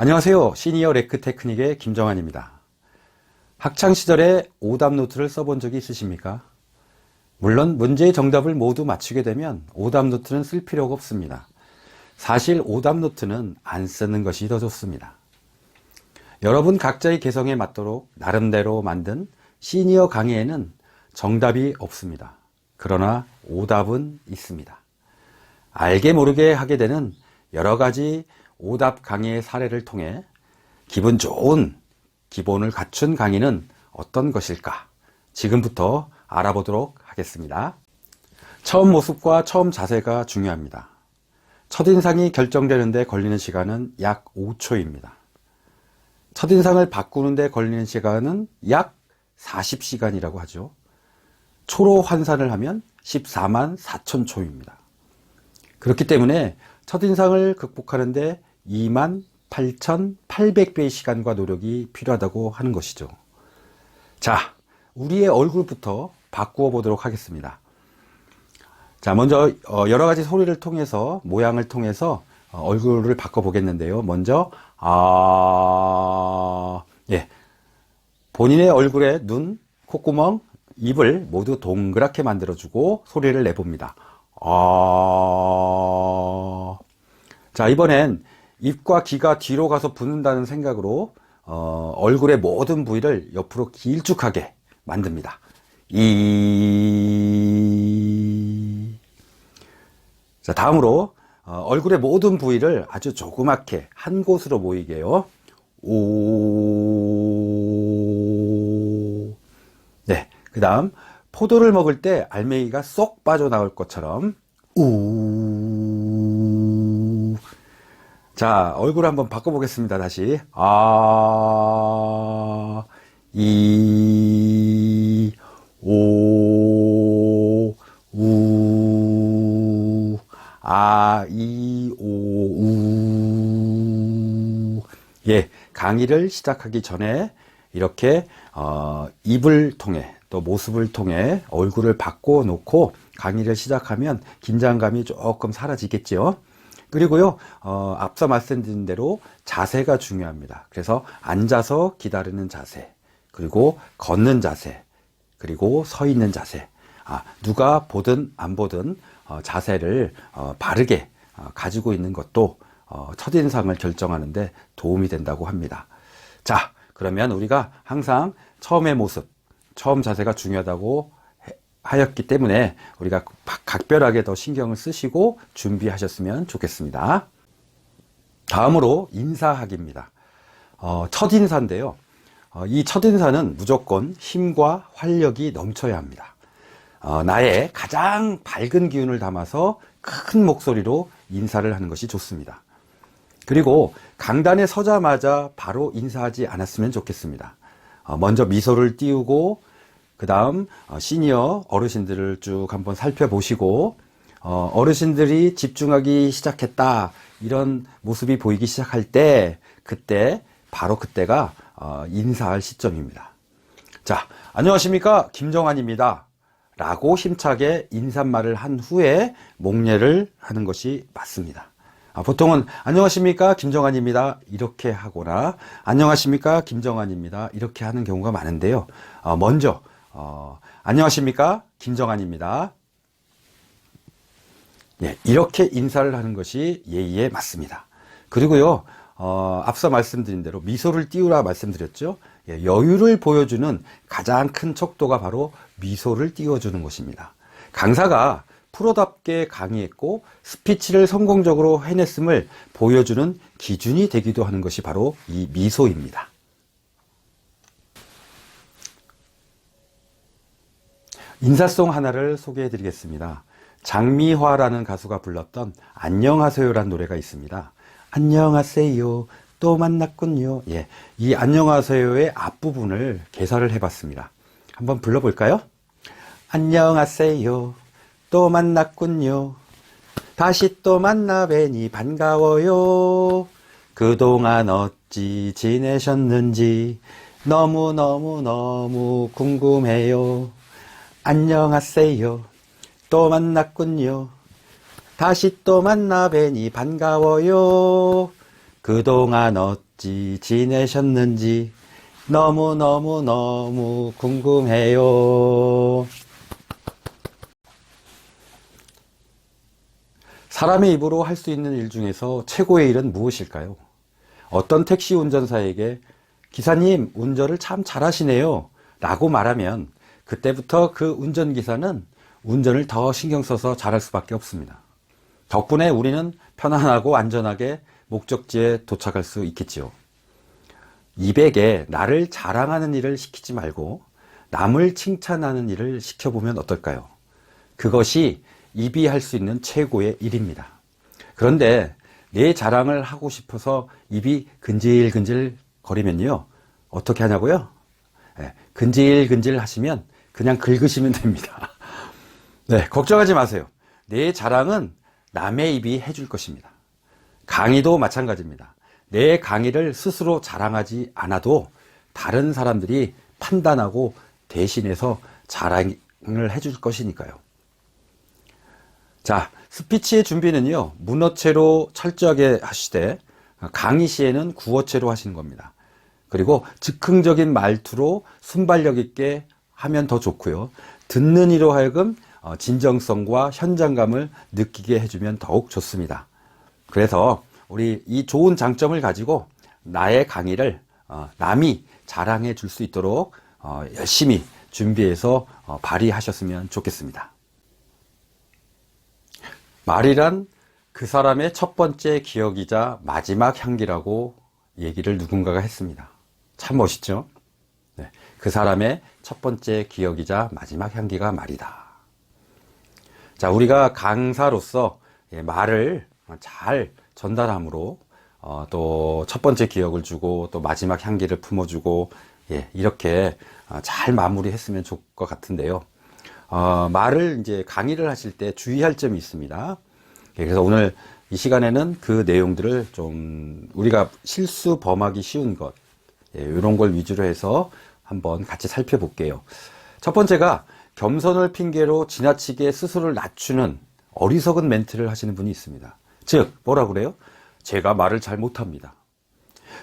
안녕하세요. 시니어 레크 테크닉의 김정환입니다. 학창시절에 오답노트를 써본 적이 있으십니까? 물론 문제의 정답을 모두 맞추게 되면 오답노트는 쓸 필요가 없습니다. 사실 오답노트는 안 쓰는 것이 더 좋습니다. 여러분 각자의 개성에 맞도록 나름대로 만든 시니어 강의에는 정답이 없습니다. 그러나 오답은 있습니다. 알게 모르게 하게 되는 여러 가지 오답 강의의 사례를 통해 기분 좋은 기본을 갖춘 강의는 어떤 것일까? 지금부터 알아보도록 하겠습니다. 처음 모습과 처음 자세가 중요합니다. 첫인상이 결정되는데 걸리는 시간은 약 5초입니다. 첫인상을 바꾸는데 걸리는 시간은 약 40시간이라고 하죠. 초로 환산을 하면 14만 4천 초입니다. 그렇기 때문에 첫인상을 극복하는데 28,800배의 시간과 노력이 필요하다고 하는 것이죠. 자, 우리의 얼굴부터 바꾸어 보도록 하겠습니다. 자, 먼저 여러 가지 소리를 통해서, 모양을 통해서 얼굴을 바꿔 보겠는데요. 먼저 본인의 얼굴에 눈, 콧구멍, 입을 모두 동그랗게 만들어주고 소리를 내봅니다. 자, 이번엔 입과 귀가 뒤로 가서 붙는다는 생각으로 얼굴의 모든 부위를 옆으로 길쭉하게 만듭니다. 자, 다음으로 얼굴의 모든 부위를 아주 조그맣게 한 곳으로 모이게요. 네, 그 다음 포도를 먹을 때 알맹이가 쏙 빠져나올 것처럼 자, 얼굴 한번 바꿔보겠습니다. 다시 예, 강의를 시작하기 전에 이렇게 입을 통해 또 모습을 통해 얼굴을 바꿔 놓고 강의를 시작하면 긴장감이 조금 사라지겠죠. 그리고요, 앞서 말씀드린 대로 자세가 중요합니다. 그래서 앉아서 기다리는 자세, 그리고 걷는 자세, 그리고 서 있는 자세. 누가 보든 안 보든 자세를 바르게 가지고 있는 것도 첫인상을 결정하는데 도움이 된다고 합니다. 자, 그러면 우리가 항상 처음의 모습, 처음 자세가 중요하다고 하였기 때문에 우리가 각별하게 더 신경을 쓰시고 준비하셨으면 좋겠습니다. 다음으로 인사하기입니다. 첫인사인데요. 이 첫인사는 무조건 힘과 활력이 넘쳐야 합니다. 나의 가장 밝은 기운을 담아서 큰 목소리로 인사를 하는 것이 좋습니다. 그리고 강단에 서자마자 바로 인사하지 않았으면 좋겠습니다. 먼저 미소를 띄우고 그 다음 시니어 어르신들을 쭉 한번 살펴보시고 어르신들이 집중하기 시작했다 이런 모습이 보이기 시작할 때 바로 그때가 인사할 시점입니다. 자, 안녕하십니까, 김정환입니다 라고 힘차게 인사말을 한 후에 목례를 하는 것이 맞습니다. 보통은 안녕하십니까, 김정환입니다 이렇게 하거나 안녕하십니까, 김정환입니다 이렇게 하는 경우가 많은데요. 먼저 안녕하십니까, 김정환입니다. 예, 이렇게 인사를 하는 것이 예의에 맞습니다. 그리고요, 앞서 말씀드린 대로 미소를 띄우라 말씀드렸죠. 예, 여유를 보여주는 가장 큰 척도가 바로 미소를 띄워주는 것입니다. 강사가 프로답게 강의했고 스피치를 성공적으로 해냈음을 보여주는 기준이 되기도 하는 것이 바로 이 미소입니다. 인사송 하나를 소개해 드리겠습니다. 장미화라는 가수가 불렀던 안녕하세요라는 노래가 있습니다. 안녕하세요, 또 만났군요. 예, 이 안녕하세요의 앞부분을 개사를 해봤습니다. 한번 불러볼까요? 안녕하세요, 또 만났군요. 다시 또 만나 뵈니 반가워요. 그동안 어찌 지내셨는지 너무너무너무 궁금해요. 안녕하세요, 또 만났군요. 다시 또 만나 뵈니 반가워요. 그동안 어찌 지내셨는지 너무너무너무 궁금해요. 사람의 입으로 할 수 있는 일 중에서 최고의 일은 무엇일까요? 어떤 택시 운전사에게 기사님 운전을 참 잘하시네요 라고 말하면 그때부터 그 운전기사는 운전을 더 신경 써서 잘할 수밖에 없습니다. 덕분에 우리는 편안하고 안전하게 목적지에 도착할 수 있겠지요. 입에게 나를 자랑하는 일을 시키지 말고 남을 칭찬하는 일을 시켜보면 어떨까요? 그것이 입이 할 수 있는 최고의 일입니다. 그런데 내 자랑을 하고 싶어서 입이 근질근질 거리면요. 어떻게 하냐고요? 네, 근질근질 하시면 그냥 긁으시면 됩니다. 네, 걱정하지 마세요. 내 자랑은 남의 입이 해줄 것입니다. 강의도 마찬가지입니다. 내 강의를 스스로 자랑하지 않아도 다른 사람들이 판단하고 대신해서 자랑을 해줄 것이니까요. 자, 스피치의 준비는요, 문어체로 철저하게 하시되, 강의 시에는 구어체로 하시는 겁니다. 그리고 즉흥적인 말투로 순발력 있게 하면 더 좋고요. 듣는 이로 하여금 진정성과 현장감을 느끼게 해주면 더욱 좋습니다. 그래서 우리 이 좋은 장점을 가지고 나의 강의를 남이 자랑해 줄 수 있도록 열심히 준비해서 발휘하셨으면 좋겠습니다. 말이란 그 사람의 첫 번째 기억이자 마지막 향기라고 얘기를 누군가가 했습니다. 참 멋있죠? 네, 그 사람의 첫 번째 기억이자 마지막 향기가 말이다. 자, 우리가 강사로서 말을 잘 전달함으로 또 첫 번째 기억을 주고 또 마지막 향기를 품어주고 이렇게 잘 마무리했으면 좋을 것 같은데요. 말을 이제 강의를 하실 때 주의할 점이 있습니다. 그래서 오늘 이 시간에는 그 내용들을 좀 우리가 실수 범하기 쉬운 것, 이런 걸 위주로 해서 한번 같이 살펴볼게요. 첫 번째가 겸손을 핑계로 지나치게 스스로를 낮추는 어리석은 멘트를 하시는 분이 있습니다. 즉, 뭐라 그래요? 제가 말을 잘 못합니다.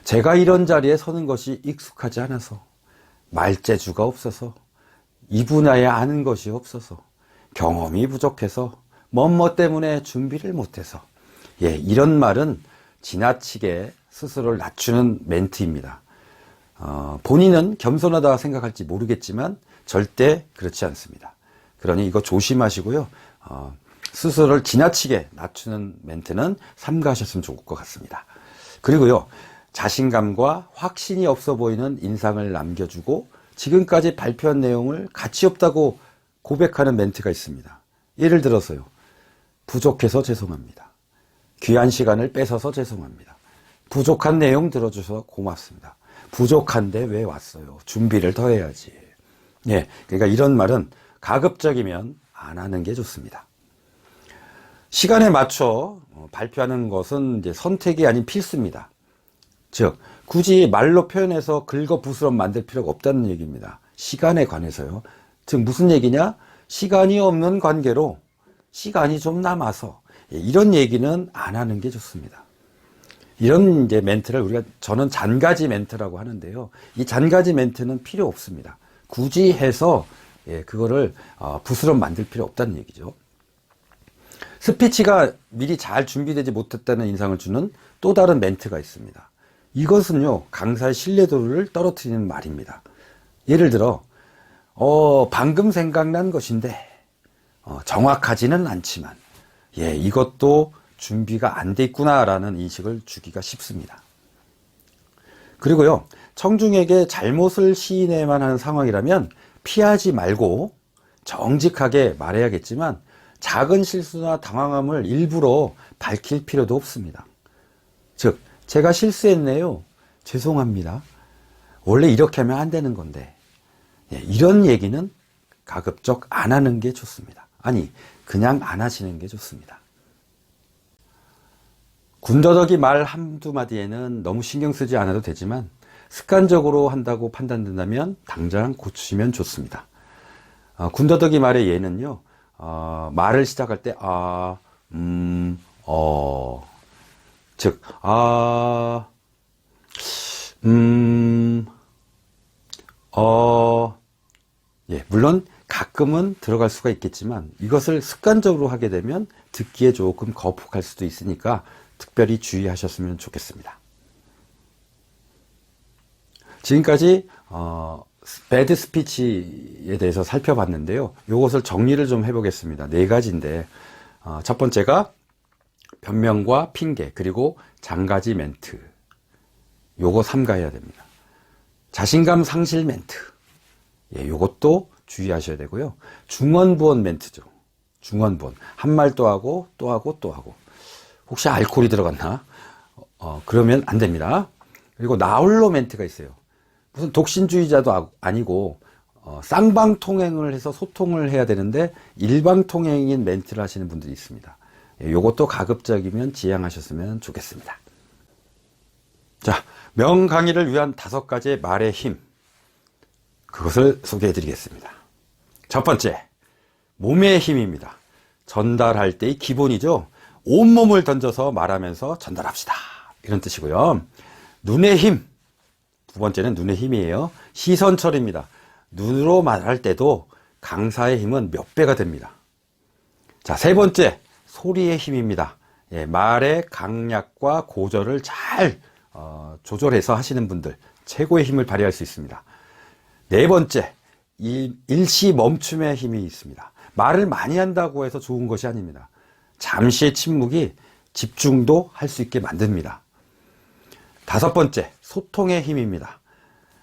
제가 이런 자리에 서는 것이 익숙하지 않아서, 말재주가 없어서, 이 분야에 아는 것이 없어서, 경험이 부족해서, 뭐뭐 때문에 준비를 못해서, 이런 말은 지나치게 스스로를 낮추는 멘트입니다. 본인은 겸손하다 생각할지 모르겠지만 절대 그렇지 않습니다. 그러니 이거 조심하시고요. 스스로를 지나치게 낮추는 멘트는 삼가하셨으면 좋을 것 같습니다. 그리고요, 자신감과 확신이 없어 보이는 인상을 남겨주고 지금까지 발표한 내용을 가치 없다고 고백하는 멘트가 있습니다. 예를 들어서요, 부족해서 죄송합니다. 귀한 시간을 뺏어서 죄송합니다. 부족한 내용 들어줘서 고맙습니다. 부족한데 왜 왔어요? 준비를 더 해야지. 그러니까 이런 말은 가급적이면 안 하는 게 좋습니다. 시간에 맞춰 발표하는 것은 이제 선택이 아닌 필수입니다. 즉, 굳이 말로 표현해서 긁어 부스럼 만들 필요가 없다는 얘기입니다. 시간에 관해서요. 즉, 무슨 얘기냐? 시간이 없는 관계로 시간이 좀 남아서 이런 얘기는 안 하는 게 좋습니다. 이런 이제 멘트를 저는 잔가지 멘트라고 하는데요. 이 잔가지 멘트는 필요 없습니다. 굳이 해서 그거를 부스럼 만들 필요 없다는 얘기죠. 스피치가 미리 잘 준비되지 못했다는 인상을 주는 또 다른 멘트가 있습니다. 이것은요, 강사의 신뢰도를 떨어뜨리는 말입니다. 예를 들어, 방금 생각난 것인데, 정확하지는 않지만, 이것도 준비가 안 돼 있구나라는 인식을 주기가 쉽습니다. 그리고요, 청중에게 잘못을 시인해만 하는 상황이라면 피하지 말고 정직하게 말해야겠지만 작은 실수나 당황함을 일부러 밝힐 필요도 없습니다. 즉, 제가 실수했네요. 죄송합니다. 원래 이렇게 하면 안 되는 건데. 이런 얘기는 가급적 안 하는 게 좋습니다. 아니, 그냥 안 하시는 게 좋습니다. 군더더기 말 한두 마디에는 너무 신경 쓰지 않아도 되지만 습관적으로 한다고 판단된다면 당장 고치시면 좋습니다. 군더더기 말의 예는요, 말을 시작할 때 즉, 예, 물론 가끔은 들어갈 수가 있겠지만 이것을 습관적으로 하게 되면 듣기에 조금 거북할 수도 있으니까 특별히 주의하셨으면 좋겠습니다. 지금까지 배드 스피치에 대해서 살펴봤는데요. 이것을 정리를 좀 해보겠습니다. 네 가지인데 첫 번째가 변명과 핑계 그리고 장가지 멘트, 요거 삼가해야 됩니다. 자신감 상실 멘트, 예, 요것도 주의하셔야 되고요. 중언부언 멘트죠. 중언부언, 한 말 또 하고 또 하고 또 하고, 혹시 알코올이 들어갔나? 그러면 안 됩니다. 그리고 나홀로 멘트가 있어요. 무슨 독신주의자도 아니고 쌍방통행을 해서 소통을 해야 되는데 일방통행인 멘트를 하시는 분들이 있습니다. 예, 요것도 가급적이면 지양하셨으면 좋겠습니다. 자, 명강의를 위한 5가지의 말의 힘, 그것을 소개해 드리겠습니다. 첫 번째, 몸의 힘입니다. 전달할 때의 기본이죠. 온몸을 던져서 말하면서 전달합시다, 이런 뜻이고요. 눈의 힘, 두 번째는 눈의 힘이에요. 시선처리입니다. 눈으로 말할 때도 강사의 힘은 몇 배가 됩니다. 자, 세 번째, 소리의 힘입니다. 예, 말의 강약과 고절을 잘 조절해서 하시는 분들 최고의 힘을 발휘할 수 있습니다. 네 번째, 일시 멈춤의 힘이 있습니다. 말을 많이 한다고 해서 좋은 것이 아닙니다. 잠시의 침묵이 집중도 할 수 있게 만듭니다. 다섯 번째, 소통의 힘입니다.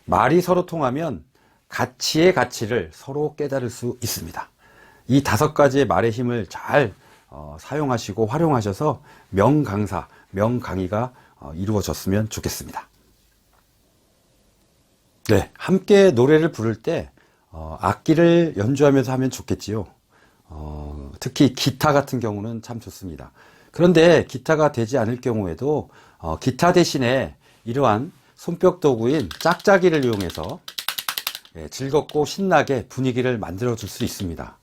말이 서로 통하면 가치의 가치를 서로 깨달을 수 있습니다. 이 5가지의 말의 힘을 잘 사용하시고 활용하셔서 명강사, 명강의가 이루어졌으면 좋겠습니다. 네, 함께 노래를 부를 때 악기를 연주하면서 하면 좋겠지요. 특히 기타 같은 경우는 참 좋습니다. 그런데 기타가 되지 않을 경우에도 기타 대신에 이러한 손뼉 도구인 짝짝이를 이용해서 즐겁고 신나게 분위기를 만들어 줄 수 있습니다.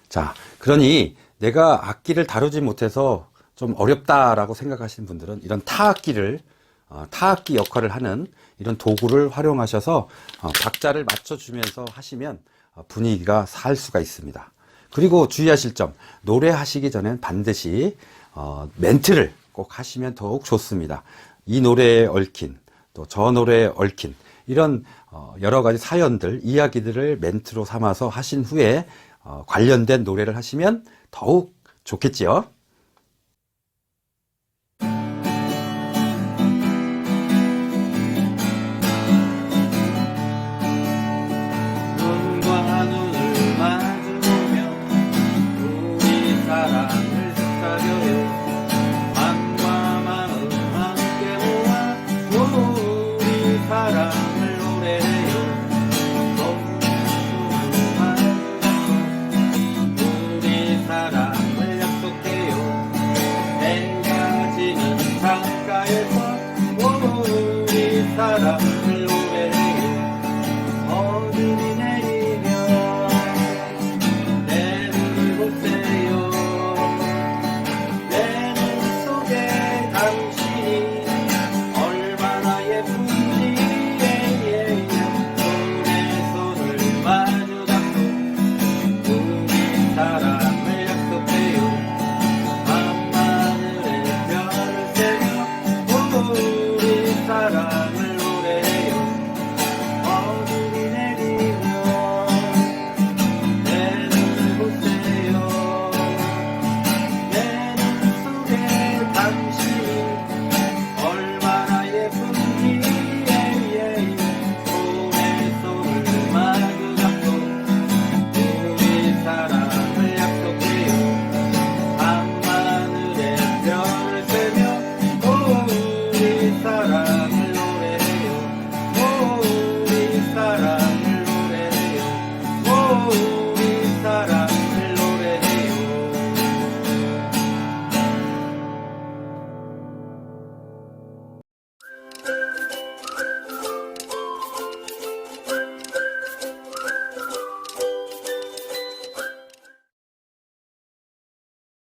자, 그러니 내가 악기를 다루지 못해서 좀 어렵다라고 생각하시는 분들은 이런 타악기 역할을 하는 이런 도구를 활용하셔서 박자를 맞춰주면서 하시면 분위기가 살 수가 있습니다. 그리고 주의하실 점, 노래하시기 전엔 반드시 멘트를 꼭 하시면 더욱 좋습니다. 이 노래에 얽힌, 또 저 노래에 얽힌 이런 여러 가지 사연들, 이야기들을 멘트로 삼아서 하신 후에 관련된 노래를 하시면 더욱 좋겠지요. 눈과 눈을 마주보며 우리 사랑을 스타려요.